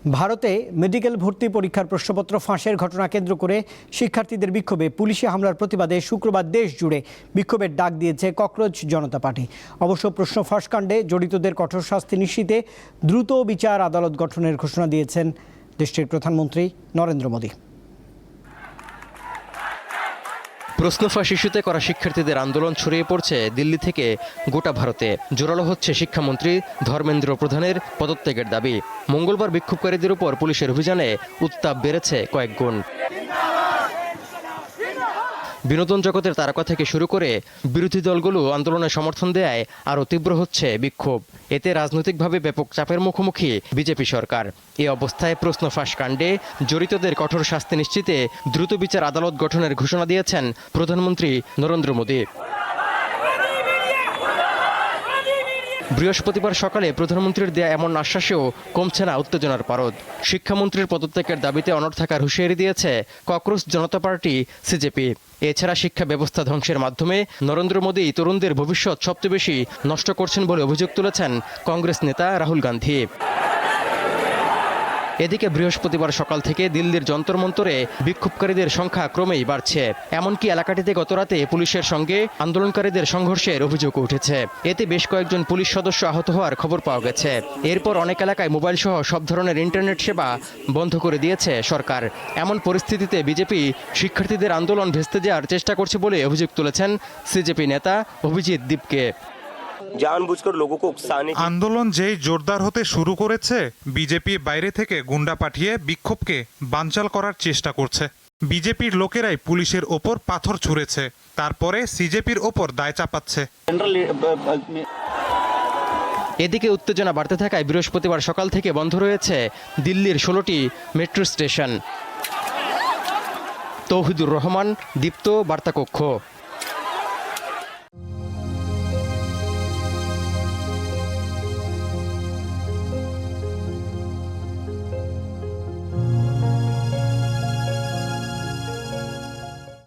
ভারতে মেডিকেল ভর্তি পরীক্ষার প্রশ্নপত্র ফাঁসের ঘটনা কেন্দ্র করে শিক্ষার্থীদের বিক্ষোভে পুলিশি হামলার প্রতিবাদে শুক্রবার দেশ জুড়ে বিক্ষোভের ডাক দিয়েছে ককরোচ জনতা পার্টি। অবশ্য প্রশ্ন ফাঁস কাণ্ডে জড়িতদের কঠোর শাস্তি নিশ্চিতে দ্রুত বিচার আদালত গঠনের ঘোষণা দিয়েছেন দেশটির প্রধানমন্ত্রী নরেন্দ্র মোদী। প্রশ্ন ফাঁস ইস্যুতে করা শিক্ষার্থীদের আন্দোলন ছড়িয়ে পড়ছে দিল্লি থেকে গোটা ভারতে। জোরালো হচ্ছে শিক্ষামন্ত্রী ধর্মেন্দ্র প্রধানের পদত্যাগের দাবি। মঙ্গলবার বিক্ষোভকারীদের উপর পুলিশের অভিযানে উত্তাপ বেড়েছে কয়েক গুণ। বিনোদন জগতের তারকা থেকে শুরু করে বিরোধী দলগুলো আন্দোলনের সমর্থন দেয় আরও তীব্র হচ্ছে বিক্ষোভ। এতে রাজনৈতিকভাবে ব্যাপক চাপের মুখোমুখি বিজেপি সরকার। এই অবস্থায় প্রশ্ন ফাঁস কাণ্ডে জড়িতদের কঠোর শাস্তি নিশ্চিতে দ্রুত বিচার আদালত গঠনের ঘোষণা দিয়েছেন প্রধানমন্ত্রী নরেন্দ্র মোদী। বৃহস্পতিবার সকালে প্রধানমন্ত্রীর দেয়া এমন আশ্বাসেও কমছে না উত্তেজনার পারদ। শিক্ষামন্ত্রীর পদত্যাগের দাবিতে অনড় থাকার হুঁশিয়ারি দিয়েছে ককরোচ জনতা পার্টি সিজেপি। এছাড়া শিক্ষা ব্যবস্থা ধ্বংসের মাধ্যমে নরেন্দ্র মোদী তরুণদের ভবিষ্যৎ সবচেয়ে বেশি নষ্ট করছেন বলে অভিযোগ তুলেছেন কংগ্রেস নেতা রাহুল গান্ধী। এদিকে বৃহস্পতিবার সকাল থেকে দিল্লির যন্তর মন্তরে বিক্ষোভকারীদের সংখ্যা ক্রমেই বাড়ছে। এমনকি এলাকাটিতে গতরাতে পুলিশের সঙ্গে আন্দোলনকারীদের সংঘর্ষের অভিযোগ উঠেছে। এতে বেশ কয়েকজন পুলিশ সদস্য আহত হওয়ার খবর পাওয়া গেছে। এরপর অনেক এলাকায় মোবাইল সহ সব ধরনের ইন্টারনেট সেবা বন্ধ করে দিয়েছে সরকার। এমন পরিস্থিতিতে বিজেপি শিক্ষার্থীদের আন্দোলন ভেস্তে দেওয়ার চেষ্টা করছে বলে অভিযোগ তুলেছেন সিজেপি নেতা অভিজিৎ দীপকে। আন্দোলন যেই জোরদার হতে শুরু করেছে, বিজেপি বাইরে থেকে গুন্ডা পাঠিয়ে বিক্ষোভকে বানচাল করার চেষ্টা করছে। বিজেপির লোকেরাই পুলিশের ওপর পাথর ছুঁড়েছে, তারপরে সিজেপির ওপর দায় চাপাচ্ছে। এদিকে উত্তেজনা বাড়তে থাকায় বৃহস্পতিবার সকাল থেকে বন্ধ রয়েছে দিল্লির 16টি মেট্রো স্টেশন। তৌহিদুর রহমান, দীপ্ত, বার্তা কক্ষ।